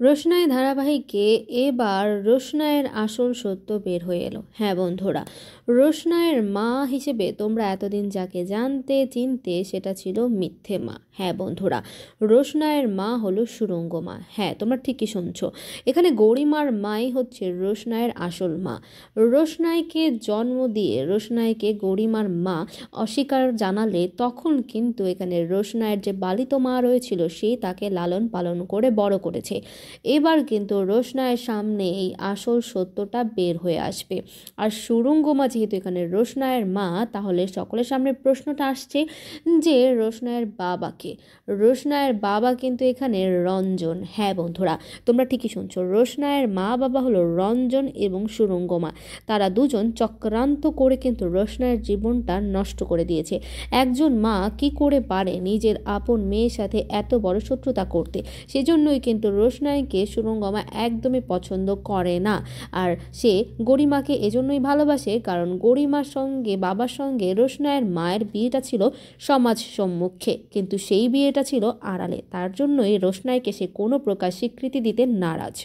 রোশনাই ধারাবাহিকে এবার রোশনাইয়ের আসল সত্য বের হয়ে এলো। হ্যাঁ বন্ধুরা, রোশনাইয়ের মা হিসেবে তোমরা এতদিন যাকে জানতে চিনতে সেটা ছিল মিথ্যে মা। হ্যাঁ বন্ধুরা, রোশনাইয়ের মা হলো সুরঙ্গ মা। হ্যাঁ, তোমরা ঠিকই শুনছো, এখানে গরিমার মাই হচ্ছে রোশনাইয়ের আসল মা। রোশনাইকে জন্ম দিয়ে রোশনাইকে গরিমার মা অস্বীকার জানালে তখন কিন্তু এখানে রোশনাইয়ের যে বালিত মা রয়েছিল সে তাকে লালন পালন করে বড় করেছে। এবার কিন্তু রোশনাইয়ের সামনে এই আসল সত্যটা বের হয়ে আসবে। আর সুরঙ্গমা যেহেতু এখানে রোশনাইয়ের মা, তাহলে সকলের সামনে প্রশ্নটা আসছে যে রোশনাইয়ের বাবাকে। রোশনাইয়ের বাবা কিন্তু এখানে রঞ্জন। হ্যাঁ বন্ধুরা, তোমরা ঠিকই শুনছো, রোশনাইয়ের মা বাবা হলো রঞ্জন এবং সুরঙ্গমা। তারা দুজন চক্রান্ত করে কিন্তু রোশনাইয়ের জীবনটা নষ্ট করে দিয়েছে। একজন মা কি করে পারে নিজের আপন মেয়ের সাথে এত বড় শত্রুতা করতে? সেজন্যই কিন্তু রোশনাইকে সুরঙ্গমা একদমই পছন্দ করে না। আর সে গরিমাকে এজন্যই ভালোবাসে কারণ গরিমার সঙ্গে বাবার সঙ্গে রোশনাইয়ের মায়ের বিয়েটা ছিল সমাজ সম্মুখে, কিন্তু সেই বিয়েটা ছিল আড়ালে। তার জন্যই রোশনাইকে সে কোনো প্রকার স্বীকৃতি দিতে নারাজ।